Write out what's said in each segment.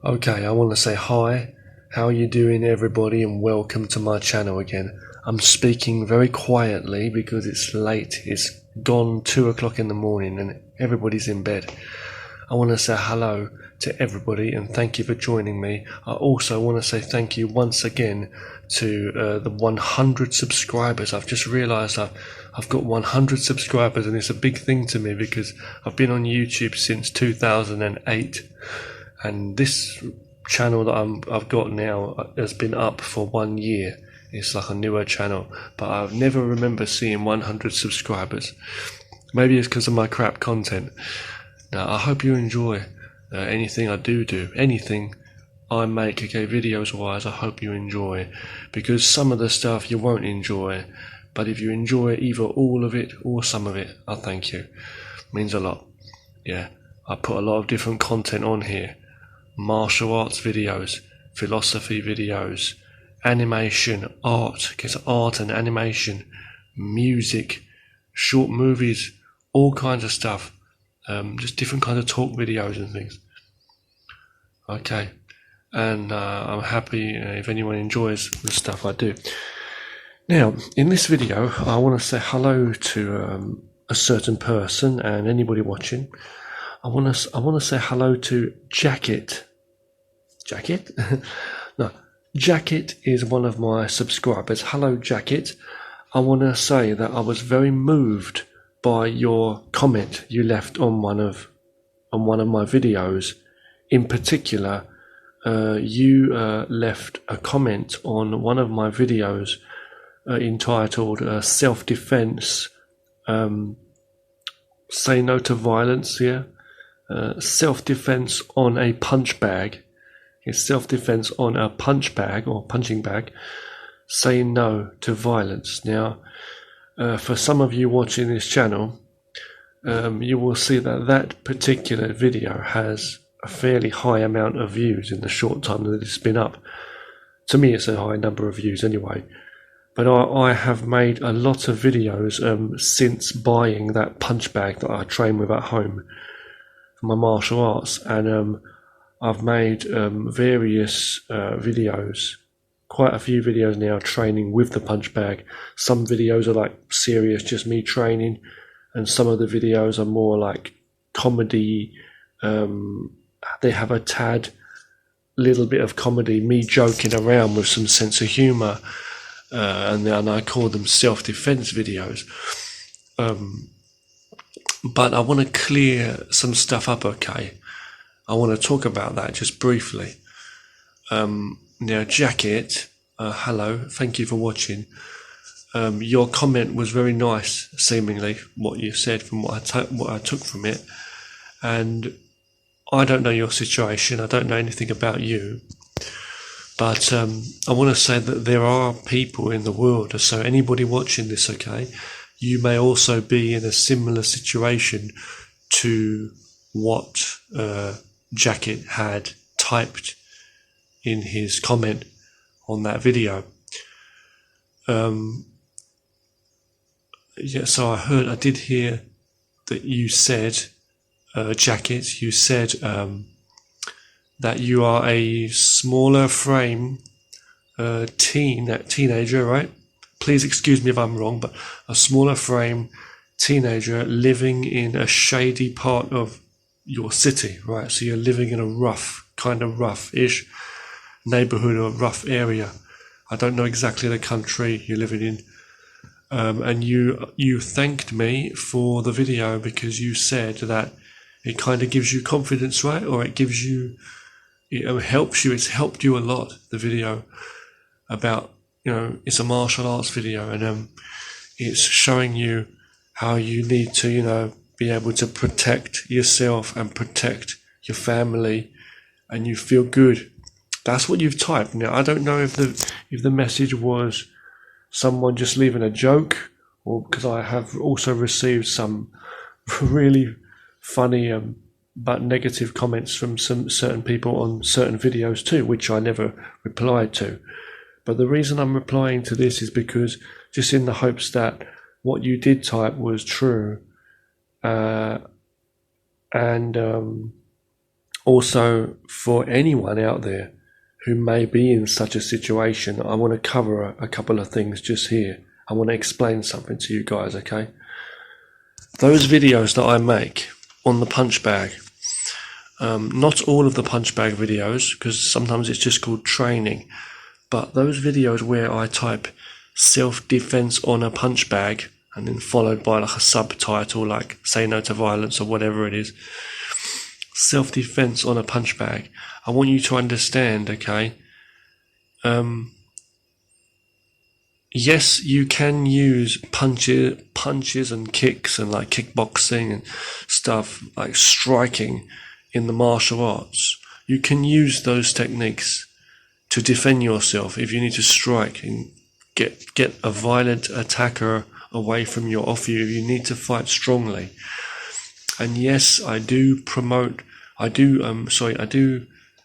Okay, I want to say hi. How are you doing, everybody, and welcome to my channel again. I'm speaking very quietly because it's late. It's gone 2 o'clock in the morning and everybody's in bed. I want to say hello to everybody and thank you for joining me. I also want to say thank you once again to the 100 subscribers. I've just realised I've got 100 subscribers, and it's a big thing to me because I've been on YouTube since 2008. And this channel that I've got now has been up for 1 year. It's like a newer channel, but I've never remember seeing 100 subscribers. Maybe it's because of my crap content. Now, I hope you enjoy anything I do, anything I make, okay, videos wise. I hope you enjoy, because some of the stuff you won't enjoy, but if you enjoy either all of it or some of it, I thank you. It means a lot. Yeah, I put a lot of different content on here. Martial arts videos, philosophy videos, animation, art, because art and animation, music, short movies, all kinds of stuff, just different kinds of talk videos and things. Okay, and I'm happy if anyone enjoys the stuff I do. Now, in this video, I want to say hello to a certain person and anybody watching. I want to say hello to Jacket. Jacket? No, Jacket is one of my subscribers. Hello, Jacket. I want to say that I was very moved by your comment you left on one of my videos. In particular, you left a comment on one of my videos entitled "Self-Defense." Say no to violence here. Self-defense on a punch bag. It's self-defense on a punch bag or punching bag. Say no to violence. Now, for some of you watching this channel, you will see that that particular video has a fairly high amount of views in the short time that it's been up. To me, it's a high number of views anyway. But I have made a lot of videos since buying that punch bag that I train with at home for my martial arts, and I've made various videos, quite a few videos now training with the punch bag. Some videos are like serious, just me training, and some of the videos are more like comedy. They have a tad little bit of comedy, me joking around with some sense of humour. And I call them self-defense videos. But I want to clear some stuff up, okay? I want to talk about that just briefly. Now, Jacket, hello, thank you for watching. Your comment was very nice, seemingly, what you said from what I took from it. And I don't know your situation, I don't know anything about you. But I want to say that there are people in the world, so anybody watching this, okay, you may also be in a similar situation to what Jacket had typed in his comment on that video. Yeah, so I did hear that you said, Jacket, you said that you are a smaller frame teenager, right? Please excuse me if I'm wrong, but a smaller frame teenager living in a shady part of your city, right? So you're living in a rough-ish neighborhood or rough area. I don't know exactly the country you're living in. And you thanked me for the video because you said that it kind of gives you confidence, right? Or it gives you, it helps you. It's helped you a lot, the video about, it's a martial arts video, and it's showing you how you need to, be able to protect yourself and protect your family, and you feel good. That's what you've typed. Now, I don't know if the message was someone just leaving a joke, or because I have also received some really funny but negative comments from some certain people on certain videos too, which I never replied to. But the reason I'm replying to this is because just in the hopes that what you did type was true, and Also, for anyone out there who may be in such a situation, I want to cover a couple of things just here. I want to explain something to you guys, okay? Those videos that I make on the punch bag, not all of the punch bag videos, because sometimes it's just called training, but those videos where I type self-defense on a punch bag and then followed by like a subtitle like say no to violence or whatever it is, self-defense on a punch bag, I want you to understand, okay, yes, you can use punches and kicks and like kickboxing and stuff like striking in the martial arts. You can use those techniques to defend yourself if you need to strike and get a violent attacker away from you, off you, if you need to fight strongly. And yes, I do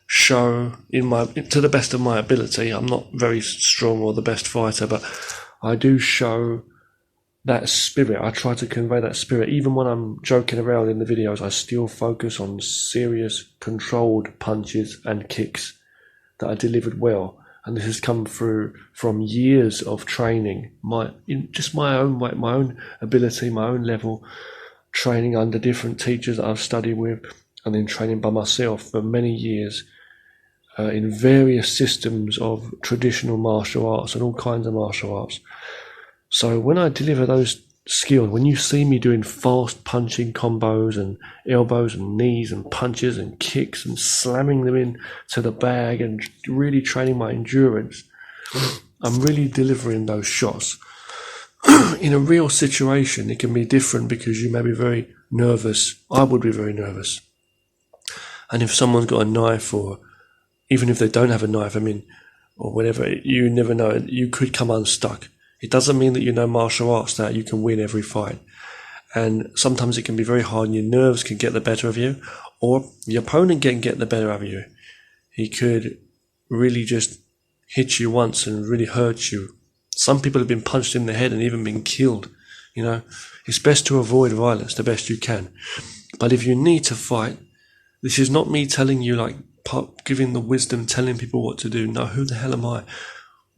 show to the best of my ability. I'm not very strong or the best fighter, but I do show that spirit. I try to convey that spirit. Even when I'm joking around in the videos, I still focus on serious, controlled punches and kicks that are delivered well. And this has come through from years of training, my own way, my own ability, my own level, training under different teachers that I've studied with, and then training by myself for many years in various systems of traditional martial arts and all kinds of martial arts. So when I deliver those skills, when you see me doing fast punching combos and elbows and knees and punches and kicks and slamming them into the bag and really training my endurance, I'm really delivering those shots. In a real situation, it can be different because you may be very nervous. I would be very nervous. And if someone's got a knife, or even if they don't have a knife, or whatever, you never know. You could come unstuck. It doesn't mean that you know martial arts that you can win every fight. And sometimes it can be very hard and your nerves can get the better of you, or your opponent can get the better of you. He could really just hit you once and really hurt you. Some people have been punched in the head and even been killed. It's best to avoid violence the best you can. But if you need to fight, this is not me telling you, like, giving the wisdom, telling people what to do. No, who the hell am I?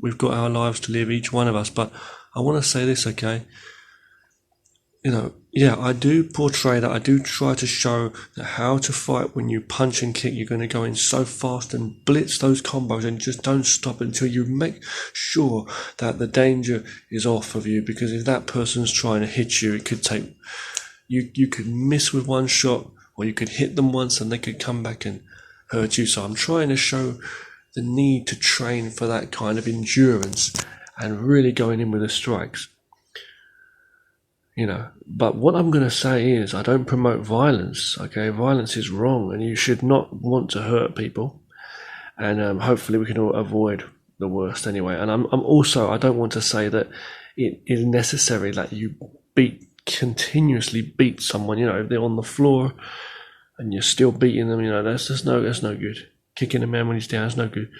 We've got our lives to live, each one of us. But I want to say this, okay? I do portray that. I do try to show that how to fight when you punch and kick. You're going to go in so fast and blitz those combos and just don't stop until you make sure that the danger is off of you. Because if that person's trying to hit you, it could take... You could miss with one shot, or you could hit them once and they could come back and hurt you. So I'm trying to show the need to train for that kind of endurance and really going in with the strikes. But what I'm going to say is I don't promote violence, okay? Violence is wrong and you should not want to hurt people. And hopefully we can all avoid the worst anyway. And I'm also, I don't want to say that it is necessary that you continuously beat someone. If they're on the floor and you're still beating them, that's no good. Kicking a man when he's down is no good.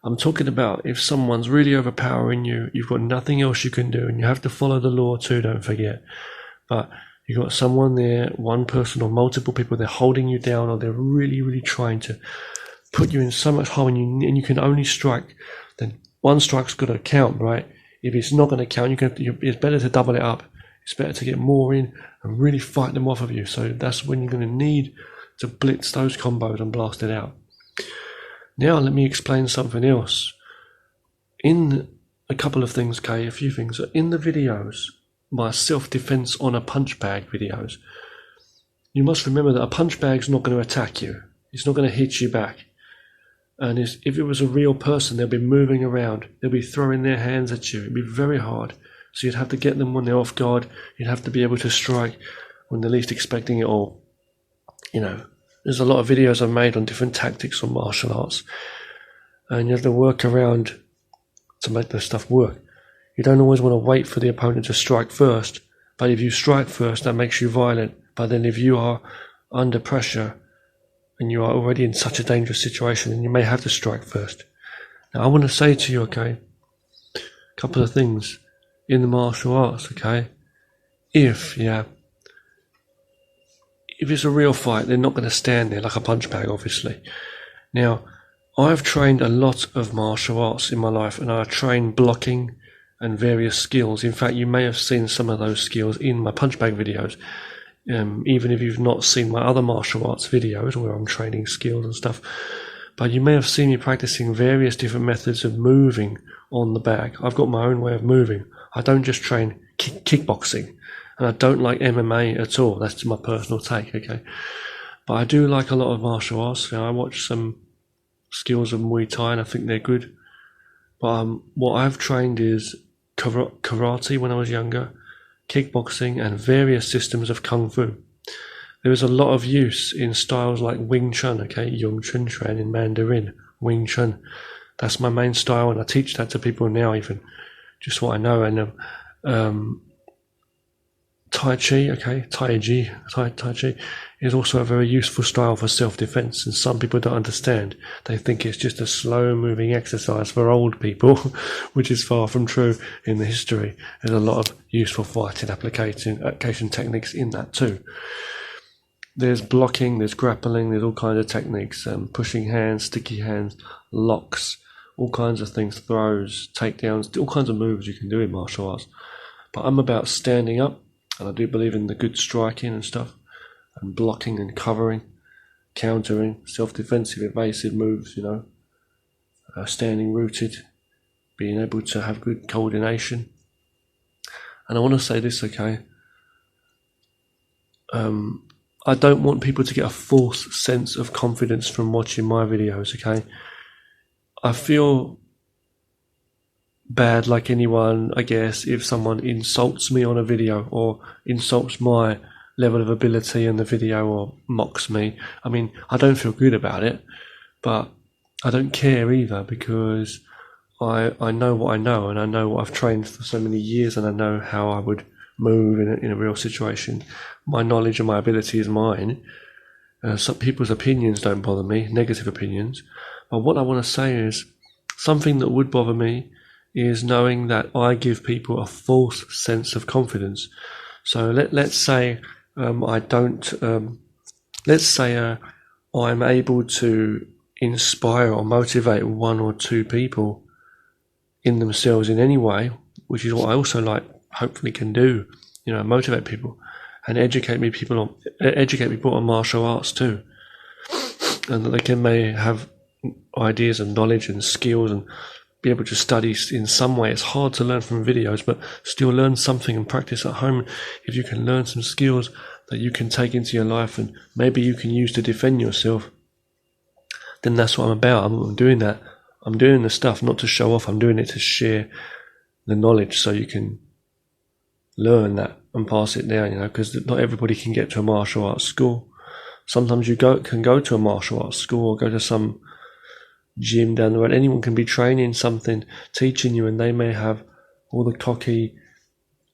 I'm talking about if someone's really overpowering you, you've got nothing else you can do, and you have to follow the law too, don't forget. But you've got someone there, one person or multiple people, they're holding you down, or they're really, really trying to put you in so much harm, and you can only strike, then one strike's got to count, right? If it's not going to count, it's better to double it up. It's better to get more in and really fight them off of you. So that's when you're going to need to blitz those combos and blast it out. Now let me explain something else. In a couple of things, Kay, a few things. In the videos, my self-defense on a punch bag videos, you must remember that a punch bag's not going to attack you. It's not going to hit you back. And if it was a real person, they'll be moving around. They'll be throwing their hands at you. It'd be very hard. So you'd have to get them when they're off guard. You'd have to be able to strike when they're least expecting it all. There's a lot of videos I've made on different tactics on martial arts, and you have to work around to make this stuff work. You don't always want to wait for the opponent to strike first, but if you strike first, that makes you violent. But then if you are under pressure and you are already in such a dangerous situation, then you may have to strike first. Now I want to say to you, okay, a couple of things in the martial arts, okay? If if it's a real fight, they're not going to stand there like a punch bag, obviously. Now, I've trained a lot of martial arts in my life, and I train blocking and various skills. In fact, you may have seen some of those skills in my punch bag videos. Even if you've not seen my other martial arts videos where I'm training skills and stuff, but you may have seen me practicing various different methods of moving on the bag. I've got my own way of moving. I don't just train kickboxing, and I don't like MMA at all. That's my personal take, okay? But I do like a lot of martial arts. I watch some skills of Muay Thai, and I think they're good. But what I've trained is karate when I was younger, kickboxing, and various systems of kung fu. There is a lot of use in styles like Wing Chun, okay, Yung Chun Chuan in Mandarin, Wing Chun. That's my main style, and I teach that to people now, even just what I know. And Tai Chi, okay, Tai Chi is also a very useful style for self-defense, and some people don't understand. They think it's just a slow-moving exercise for old people, which is far from true in the history. There's a lot of useful fighting application techniques in that too. There's blocking, there's grappling, there's all kinds of techniques, pushing hands, sticky hands, locks, all kinds of things, throws, takedowns, all kinds of moves you can do in martial arts. But I'm about standing up, and I do believe in the good striking and stuff, and blocking and covering, countering, self-defensive, evasive moves, standing rooted, being able to have good coordination. And I want to say this, okay? I don't want people to get a false sense of confidence from watching my videos, okay? I feel bad like anyone, I guess, if someone insults me on a video or insults my level of ability in the video or mocks me. I mean, I don't feel good about it, but I don't care either, because I know what I know, and I know what I've trained for so many years, and I know how I would move in a real situation. My knowledge and my ability is mine. Some people's opinions don't bother me, negative opinions. But what I want to say is, something that would bother me is knowing that I give people a false sense of confidence. So let's say let's say I'm able to inspire or motivate one or two people in themselves in any way, which is what I also hopefully can do, motivate people and educate people on martial arts too, and that they may have ideas and knowledge and skills and be able to study in some way. It's hard to learn from videos, but still learn something and practice at home. If you can learn some skills that you can take into your life and maybe you can use to defend yourself, then that's what I'm about. I'm doing that. I'm doing the stuff not to show off. I'm doing it to share the knowledge so you can learn that and pass it down, because not everybody can get to a martial arts school. Sometimes you can go to a martial arts school or go to some gym down the road. Anyone can be training something, teaching you, and they may have all the cocky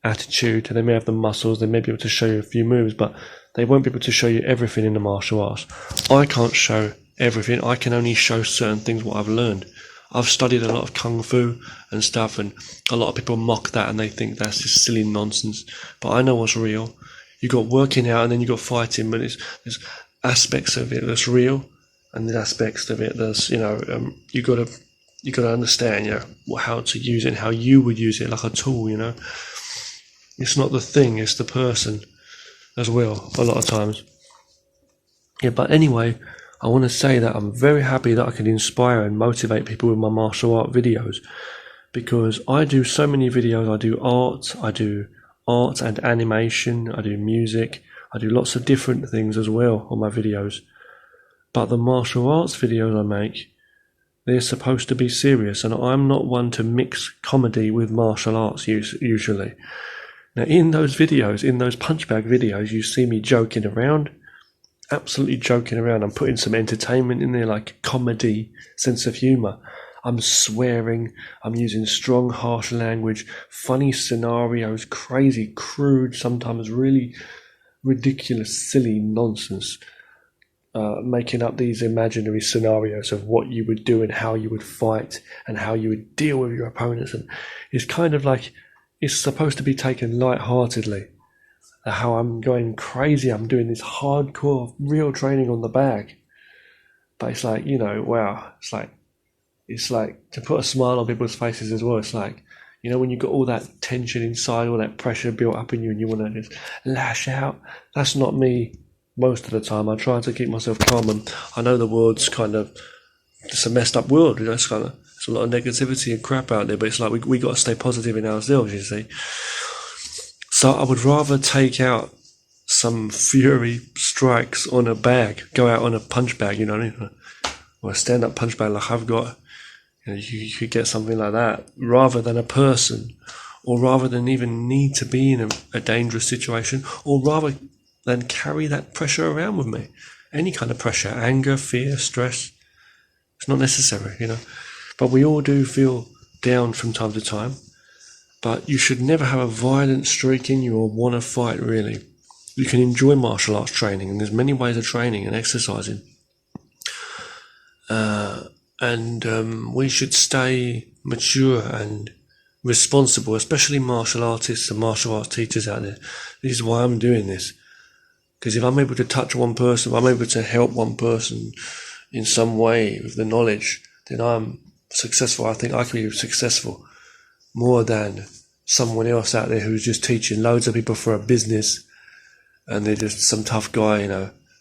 attitude, and they may have the muscles, they may be able to show you a few moves, but they won't be able to show you everything in the martial arts. I can't show everything. I can only show certain things, what I've learned. I've studied a lot of kung fu and stuff, and a lot of people mock that and they think that's just silly nonsense, but I know what's real. You got working out and then you got fighting, but there's aspects of it that's real, and there's aspects of it that's you got to understand how to use it and how you would use it like a tool. It's not the thing, it's the person as well a lot of times. But anyway, I want to say that I'm very happy that I can inspire and motivate people with my martial art videos, because I do so many videos. I do art and animation, I do music, I do lots of different things as well on my videos. But the martial arts videos I make, they're supposed to be serious, and I'm not one to mix comedy with martial arts usually. Now in those videos, in those punch bag videos, you see me joking around, absolutely joking around. I'm putting some entertainment in there, like comedy, sense of humour. I'm swearing, I'm using strong, harsh language, funny scenarios, crazy, crude, sometimes really ridiculous, silly nonsense, making up these imaginary scenarios of what you would do and how you would fight and how you would deal with your opponents. And it's kind of like, it's supposed to be taken light-heartedly. how I'm going crazy. I'm doing this hardcore real training on the bag. But it's like, wow, it's like to put a smile on people's faces as well. It's like, when you've got all that tension inside, all that pressure built up in you and you want to just lash out. That's not me most of the time. I try to keep myself calm, and I know the world's kind of just a messed up world. It's a lot of negativity and crap out there, but it's like we got to stay positive in ourselves, you see. So I would rather take out some fury strikes on a bag, go out on a punch bag, or a stand-up punch bag like I've got. You could get something like that rather than a person, or rather than even need to be in a dangerous situation, or rather than carry that pressure around with me. Any kind of pressure, anger, fear, stress, it's not necessary, But we all do feel down from time to time. But you should never have a violent streak in you or want to fight, really. You can enjoy martial arts training, and there's many ways of training and exercising. And we should stay mature and responsible, especially martial artists and martial arts teachers out there. This is why I'm doing this. Because if I'm able to touch one person, if I'm able to help one person in some way with the knowledge, then I'm successful. I think I can be successful more than someone else out there who's just teaching loads of people for a business and they're just some tough guy,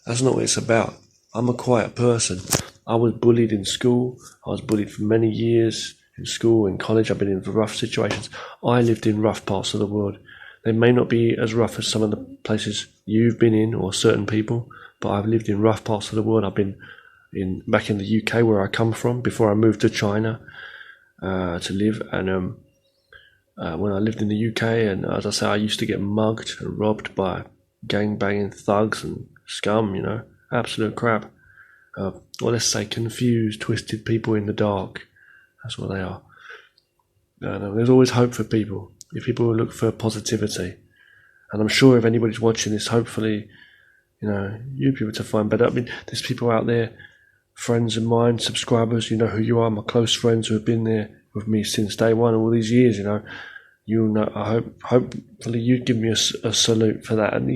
That's not what it's about. I'm a quiet person. I was bullied in school. I was bullied for many years in school, in college. I've been in rough situations. I lived in rough parts of the world. They may not be as rough as some of the places you've been in or certain people, but I've lived in rough parts of the world. I've been back in the UK where I come from before I moved to China to live. And when I lived in the UK, and as I say, I used to get mugged and robbed by gang-banging thugs and scum, absolute crap. Or let's say confused, twisted people in the dark. That's what they are. There's always hope for people, if people look for positivity. And I'm sure if anybody's watching this, hopefully, you'll be able to find better. I mean, there's people out there, friends of mine, subscribers, you know who you are, my close friends who have been there with me since day one, all these years, I hopefully you'd give me a salute for that, and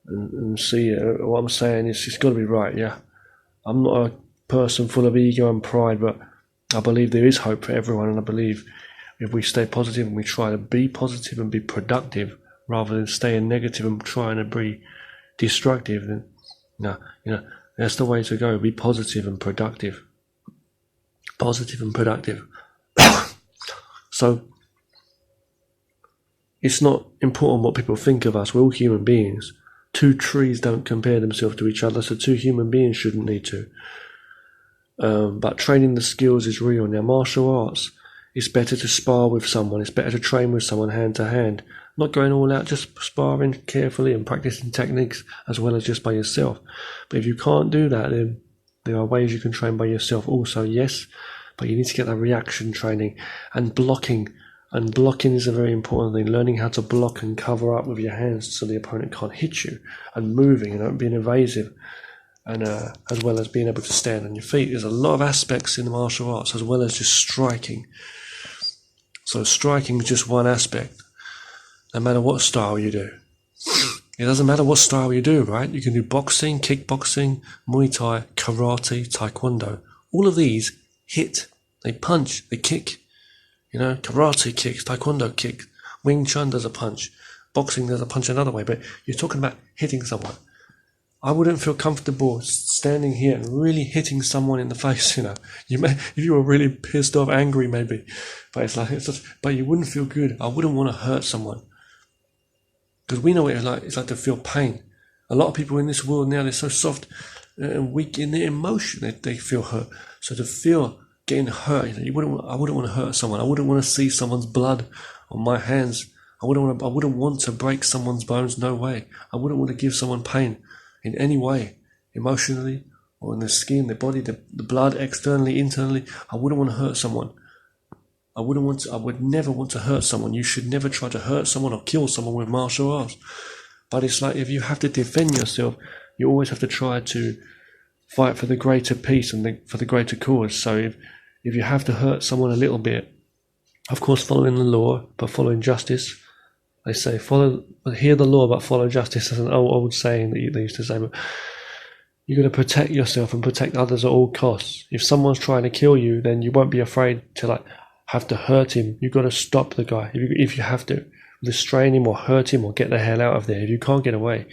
and see what I'm saying is it's got to be right. Yeah, I'm not a person full of ego and pride, but I believe there is hope for everyone, and I believe if we stay positive and we try to be positive and be productive rather than staying negative and trying to be destructive, then that's the way to go. Be positive and productive. Positive and productive. So it's not important what people think of us. We're all human beings. Two trees don't compare themselves to each other, so two human beings shouldn't need to. But training the skills is real. Now, martial arts, it's better to spar with someone. It's better to train with someone hand to hand. Not going all out, just sparring carefully and practicing techniques as well as just by yourself. But if you can't do that, then there are ways you can train by yourself also, yes. But you need to get that reaction training and blocking. And blocking is a very important thing. Learning how to block and cover up with your hands so the opponent can't hit you. And moving, being evasive. And as well as being able to stand on your feet. There's a lot of aspects in the martial arts as well as just striking. So striking is just one aspect. No matter what style you do. It doesn't matter what style you do, right? You can do boxing, kickboxing, Muay Thai, karate, taekwondo. All of these hit, they punch, they kick. Karate kicks, taekwondo kicks, Wing Chun does a punch, boxing does a punch another way, but you're talking about hitting someone. I wouldn't feel comfortable standing here and really hitting someone in the face, You may, if you were really pissed off, angry maybe, but but you wouldn't feel good. I wouldn't want to hurt someone. Because we know what it's like to feel pain. A lot of people in this world now, they're so soft and weak in their emotion, they feel hurt. So to feel getting hurt, I wouldn't want to hurt someone. I wouldn't want to see someone's blood on my hands. I wouldn't want to break someone's bones, no way. I wouldn't want to give someone pain in any way, emotionally or in the skin, the body, the blood, externally, internally. I wouldn't want to hurt someone. I would never want to hurt someone. You should never try to hurt someone or kill someone with martial arts. But it's like if you have to defend yourself, you always have to try to fight for the greater peace and for the greater cause. So if you have to hurt someone a little bit, of course following the law, but following justice, They say hear the law but follow justice. That's an old saying that they used to say. But you've got to protect yourself and protect others at all costs. If someone's trying to kill you, then you won't be afraid to have to hurt him. You've got to stop the guy if you have to, restrain him or hurt him or get the hell out of there if you can't get away.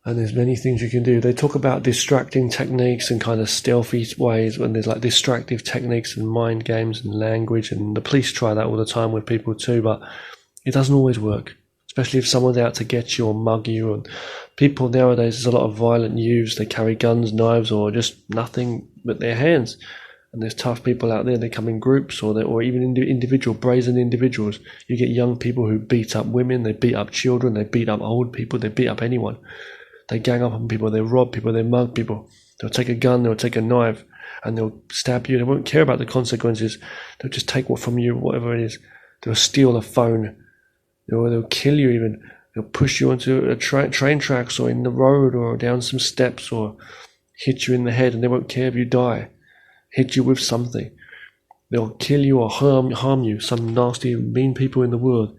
And there's many things you can do. They talk about distracting techniques and kind of stealthy ways, when there's distractive techniques and mind games and language, and the police try that all the time with people too, but it doesn't always work, especially if someone's out to get you or mug you. And people nowadays, there's a lot of violent youths. They carry guns, knives, or just nothing but their hands. And there's tough people out there. They come in groups or even individual brazen individuals. You get young people who beat up women, they beat up children, they beat up old people, they beat up anyone. They gang up on people, they rob people, they mug people. They'll take a gun, they'll take a knife, and they'll stab you. They won't care about the consequences. They'll just take what from you, whatever it is. They'll steal a phone. They'll kill you even. They'll push you onto a train tracks or in the road or down some steps or hit you in the head, and they won't care if you die. Hit you with something. They'll kill you or harm you, some nasty, mean people in the world.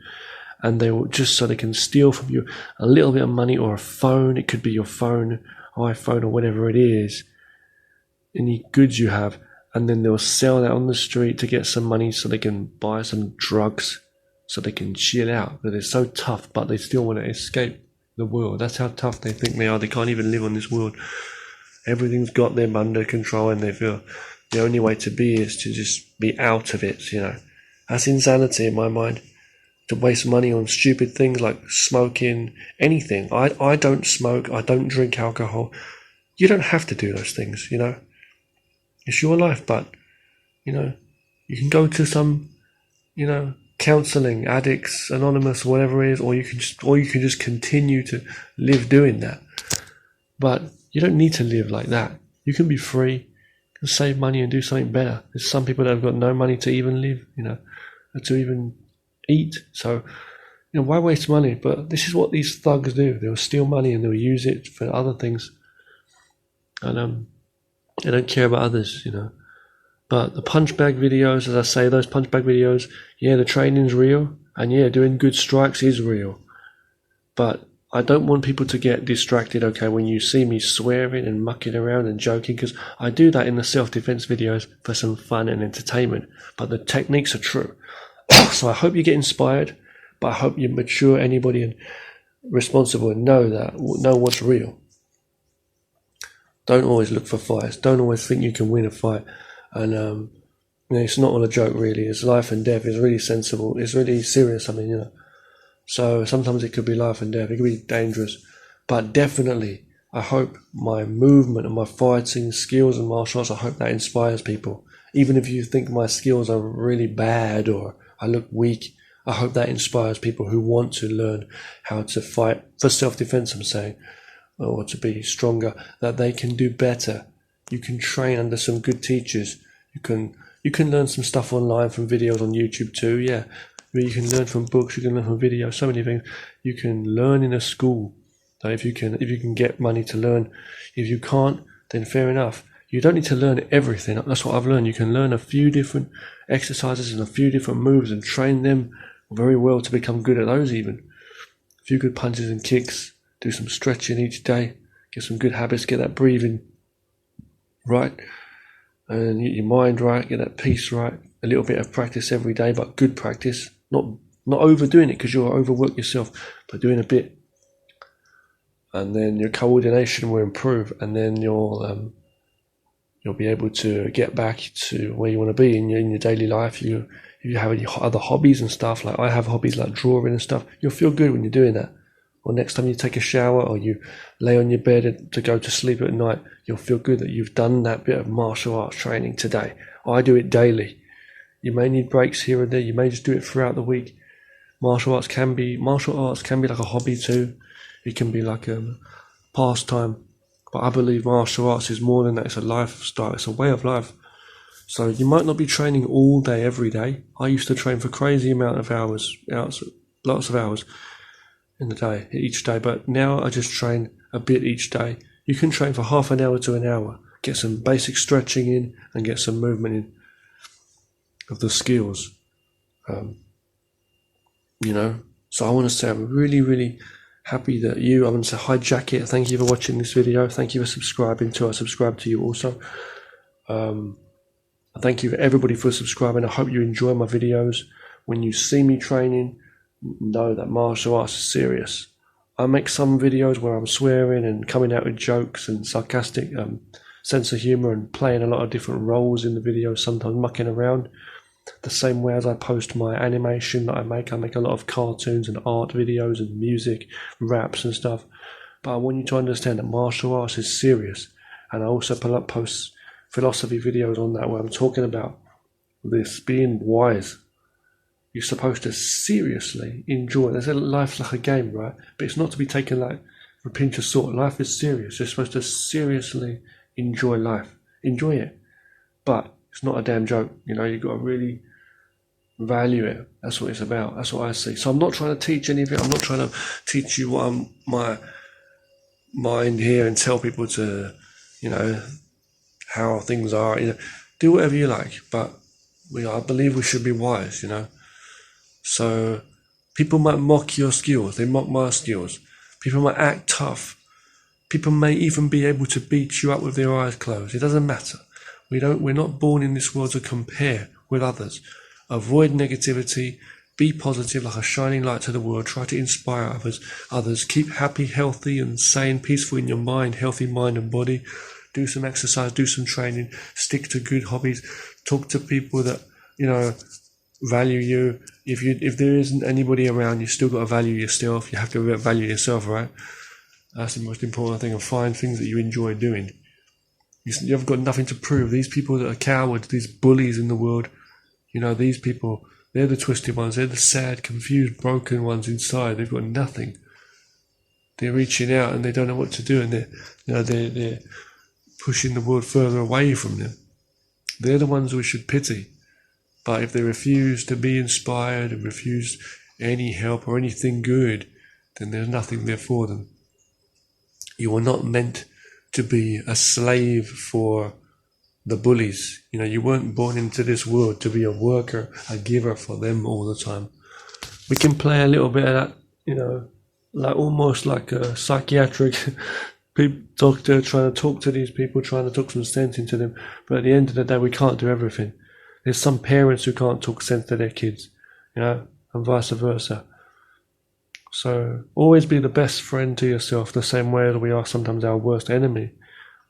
And they will, just so they can steal from you a little bit of money or a phone. It could be your phone, iPhone, or whatever it is, any goods you have, and then they'll sell that on the street to get some money so they can buy some drugs so they can chill out. But they're so tough, but they still want to escape the world. That's how tough they think they are. They can't even live on this world. Everything's got them under control, and they feel the only way to be is to just be out of it, That's insanity in my mind. To waste money on stupid things like smoking, anything. I don't smoke, I don't drink alcohol. You don't have to do those things, It's your life, but, you can go to some, counselling, Addicts Anonymous, whatever it is, or you can just continue to live doing that. But you don't need to live like that. You can be free, you can save money and do something better. There's some people that have got no money to even live, or to even eat. So, why waste money? But this is what these thugs do. They'll steal money and they'll use it for other things. And they don't care about others, But the punch bag videos, as I say, those punch bag videos, yeah, the training's real. And yeah, doing good strikes is real. But I don't want people to get distracted, okay, when you see me swearing and mucking around and joking, because I do that in the self-defense videos for some fun and entertainment. But the techniques are true. So I hope you get inspired, but I hope you mature anybody and responsible and know what's real. Don't always look for fights. Don't always think you can win a fight. And it's not all a joke, really. It's life and death. It's really sensible. It's really serious. So sometimes it could be life and death. It could be dangerous. But definitely, I hope my movement and my fighting skills and martial arts, I hope that inspires people. Even if you think my skills are really bad or I look weak, I hope that inspires people who want to learn how to fight for self-defense, I'm saying, or to be stronger, that they can do better. You can train under some good teachers. You can learn some stuff online from videos on YouTube too, yeah. You can learn from books, you can learn from videos, so many things. You can learn in a school. So if you can get money to learn. If you can't, then fair enough. You don't need to learn everything. That's what I've learned. You can learn a few different exercises and a few different moves and train them very well to become good at those even. A few good punches and kicks. Do some stretching each day. Get some good habits. Get that breathing right. And get your mind right. Get that peace right. A little bit of practice every day, but good practice. Not overdoing it because you'll overwork yourself, but doing a bit. And then your coordination will improve, and then you'll be able to get back to where you want to be in your daily life. If you have any other hobbies and stuff, like I have hobbies like drawing and stuff, you'll feel good when you're doing that. Or next time you take a shower or you lay on your bed to go to sleep at night, you'll feel good that you've done that bit of martial arts training today. I do it daily. You may need breaks here and there. You may just do it throughout the week. Martial arts can be like a hobby too. It can be like a pastime. But I believe martial arts is more than that. It's a lifestyle. It's a way of life. So you might not be training all day, every day. I used to train for crazy amount of hours, lots of hours in the day, each day. But now I just train a bit each day. You can train for half an hour to an hour. Get some basic stretching in and get some movement in of the skills. So I want to say I'm really, really happy that I want to say hi, Jacket. Thank you for watching this video. Thank you for subscribing to us. Subscribe to you also. Thank you everybody for subscribing. I hope you enjoy my videos. When you see me training, know that martial arts is serious. I make some videos where I'm swearing and coming out with jokes and sarcastic sense of humor and playing a lot of different roles in the videos, sometimes mucking around. The same way as I post my animation that I make a lot of cartoons and art videos and music, raps and stuff. But I want you to understand that martial arts is serious. And I also post philosophy videos on that where I'm talking about this being wise. You're supposed to seriously enjoy it. They say life's like a game, right? But it's not to be taken like with a pinch of salt. Life is serious. You're supposed to seriously enjoy life. Enjoy it. But it's not a damn joke. You've got to really value it. That's what it's about. That's what I see. So I'm not trying to teach anything. I'm not trying to teach you what my mind here and tell people to, how things are. Do whatever you like. But I believe we should be wise, So people might mock your skills. They mock my skills. People might act tough. People may even be able to beat you up with their eyes closed. It doesn't matter. We're not born in this world to compare with others. Avoid negativity. Be positive like a shining light to the world. Try to inspire others. Keep happy, healthy and sane, peaceful in your mind, healthy mind and body. Do some exercise, do some training. Stick to good hobbies. Talk to people that, value you. If there isn't anybody around, you still got to value yourself. You have to value yourself, right? That's the most important thing. And find things that you enjoy doing. You've got nothing to prove. These people that are cowards, these bullies in the world, these people, they're the twisted ones. They're the sad, confused, broken ones inside. They've got nothing. They're reaching out and they don't know what to do, and they're pushing the world further away from them. They're the ones we should pity. But if they refuse to be inspired and refuse any help or anything good, then there's nothing there for them. You are not meant to be a slave for the bullies. You weren't born into this world to be a worker, a giver for them all the time. We can play a little bit of that, like almost like a psychiatric doctor trying to talk to these people, trying to talk some sense into them. But at the end of the day, we can't do everything. There's some parents who can't talk sense to their kids, and vice versa. So always be the best friend to yourself, the same way as we are sometimes our worst enemy.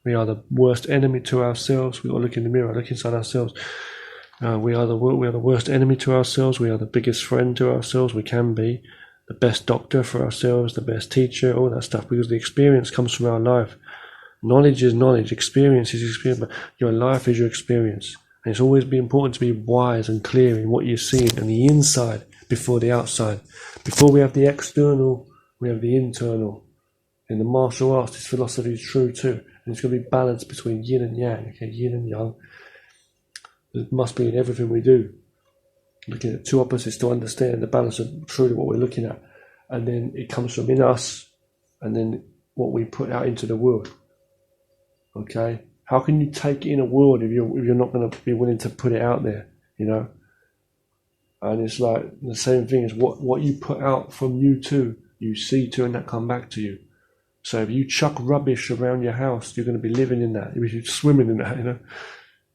We are the worst enemy to ourselves. We got to look in the mirror, look inside ourselves. We are the worst enemy to ourselves. We are the biggest friend to ourselves. We can be the best doctor for ourselves, the best teacher, all that stuff, because the experience comes from our life. Knowledge is knowledge. Experience is experience. But your life is your experience. And it's always be important to be wise and clear in what you're seeing on the inside before the outside. Before we have the external, we have the internal. In the martial arts, this philosophy is true too. And it's going to be balanced between yin and yang, okay, yin and yang. It must be in everything we do. Looking at two opposites to understand the balance of truly what we're looking at. And then it comes from in us, and then what we put out into the world. Okay? How can you take in a world if you're not going to be willing to put it out there, And it's like the same thing as what you put out from you too, you see to, and that come back to you. So if you chuck rubbish around your house, you're going to be living in that. If you're swimming in that,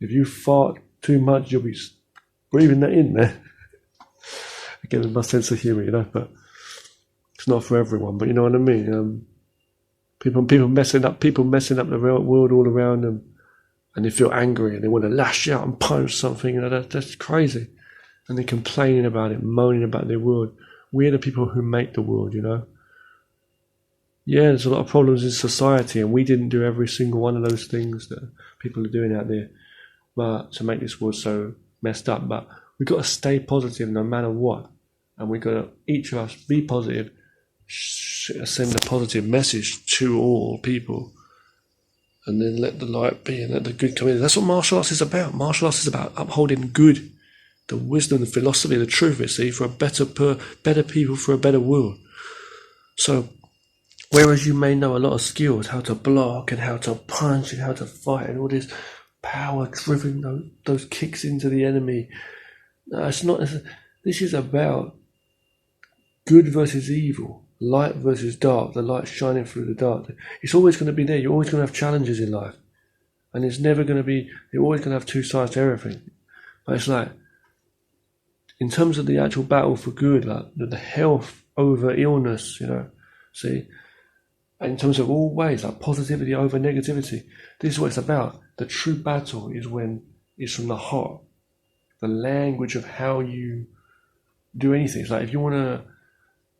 If you fart too much, you'll be breathing that in there. Again, my sense of humour, but it's not for everyone. But you know what I mean. People messing up the real world all around them, and they feel angry and they want to lash out and punch something. That's crazy, and they're complaining about it, moaning about their world. We're the people who make the world, Yeah, there's a lot of problems in society, and we didn't do every single one of those things that people are doing out there, but to make this world so messed up. But we've got to stay positive no matter what, and we've got to, each of us, be positive. Send a positive message to all people, and then let the light be and let the good come in. That's what martial arts is about. Martial arts is about upholding good, the wisdom, the philosophy, the truth, for a better people, for a better world. So whereas you may know a lot of skills, how to block and how to punch and how to fight and all this power driven those kicks into the enemy, no, it's not. This is about good versus evil, light versus dark, the light shining through the dark. It's always going to be there. You're always going to have challenges in life. And it's never going to be, you're always going to have two sides to everything. But it's like, in terms of the actual battle for good, like the health over illness, see, and in terms of all ways, like positivity over negativity, this is what it's about. The true battle is when it's from the heart, the language of how you do anything. It's like if you want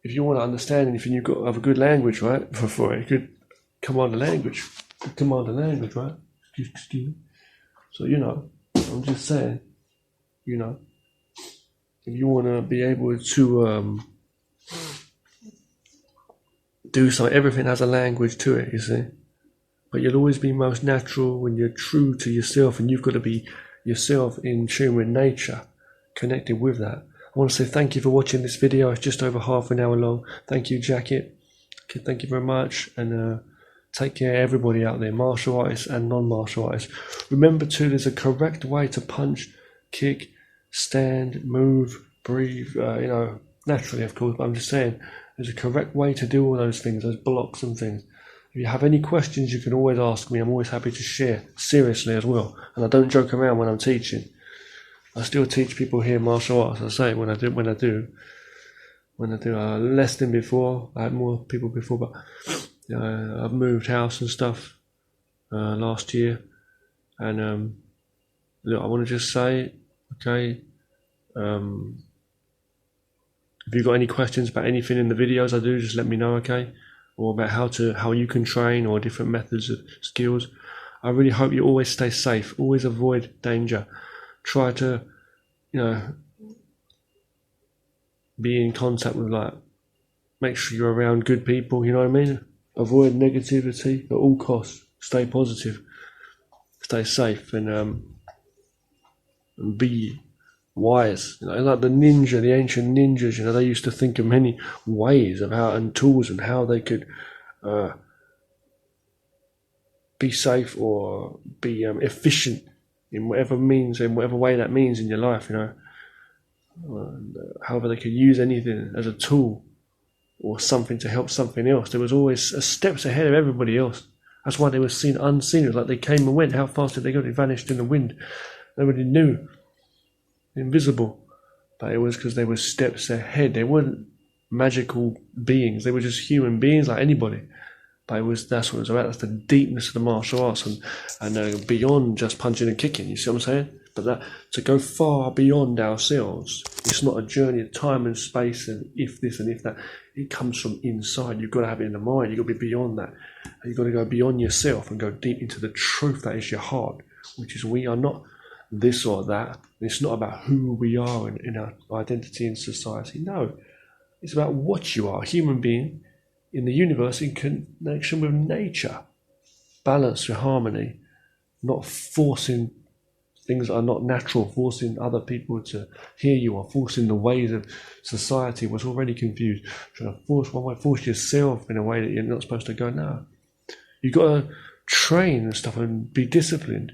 to understand anything, you've got to have a good language, right? For it, good command the language, right? Excuse me. So I'm just saying, if you want to be able to do something, everything has a language to it, you see. But you'll always be most natural when you're true to yourself, and you've got to be yourself in tune with nature, connected with that. I want to say thank you for watching this video. It's just over half an hour long. Thank you, Jacket. Okay, thank you very much, and take care, everybody out there, martial artists and non-martial artists. Remember too, there's a correct way to punch, kick, stand, move, breathe, naturally, of course, but I'm just saying there's a correct way to do all those things, those blocks and things. If you have any questions, you can always ask me. I'm always happy to share, seriously as well. And I don't joke around when I'm teaching. I still teach people here martial arts. I say when I do. Less than before. I had more people before, but I've moved house and stuff last year. And look, I want to just say, okay, if you've got any questions about anything in the videos I do, just let me know, okay? Or about how you can train, or different methods of skills. I really hope you always stay safe, always avoid danger. Try to, be in contact with, make sure you're around good people, you know what I mean? Avoid negativity at all costs. Stay positive, stay safe, and be wise. Like the ancient ninjas, they used to think of many ways of how, and tools, and how they could be safe or be efficient in whatever way that means in your life, however they could use anything as a tool or something to help something else. There was always steps ahead of everybody else. That's why they were seen unseen. It was like they came and went. How fast did they go? They vanished in the wind. Nobody knew. Invisible. But it was because they were steps ahead. They weren't magical beings. They were just human beings like anybody. But that's what it was about. That's the deepness of the martial arts, and beyond just punching and kicking. You see what I'm saying? But that to go far beyond ourselves, it's not a journey of time and space and if this and if that. It comes from inside. You've got to have it in the mind. You've got to be beyond that. You've got to go beyond yourself and go deep into the truth that is your heart, which is we are not this or that. It's not about who we are in our identity in society. No, it's about what you are, a human being in the universe in connection with nature, balance with harmony, not forcing things that are not natural, forcing other people to hear you, or forcing the ways of society was already confused. Trying to force yourself in a way that you're not supposed to go. No, you've got to train and stuff and be disciplined,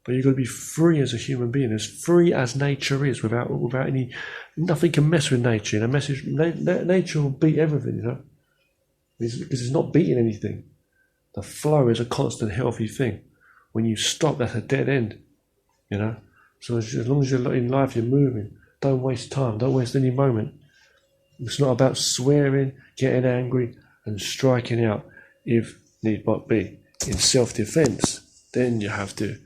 but you've got to be free as a human being, as free as nature is, without nothing can mess with nature. Nature will beat everything, because it's not beating anything. The flow is a constant, healthy thing. When you stop, that's a dead end. So as long as you're in life, you're moving. Don't waste time. Don't waste any moment. It's not about swearing, getting angry, and striking out if need but be. In self-defense, then you have to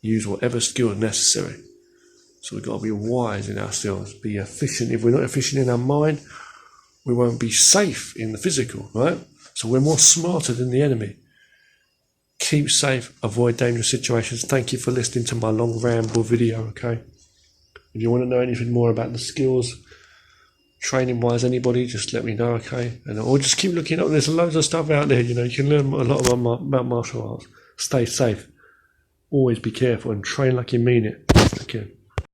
use whatever skill is necessary. So we've got to be wise in ourselves, be efficient. If we're not efficient in our mind, we won't be safe in the physical, right? So we're more smarter than the enemy. Keep safe, avoid dangerous situations. Thank you for listening to my long ramble video, okay? If you want to know anything more about the skills, training-wise, anybody, just let me know, okay? Or just keep looking up. There's loads of stuff out there, you can learn a lot about martial arts. Stay safe. Always be careful and train like you mean it. Okay.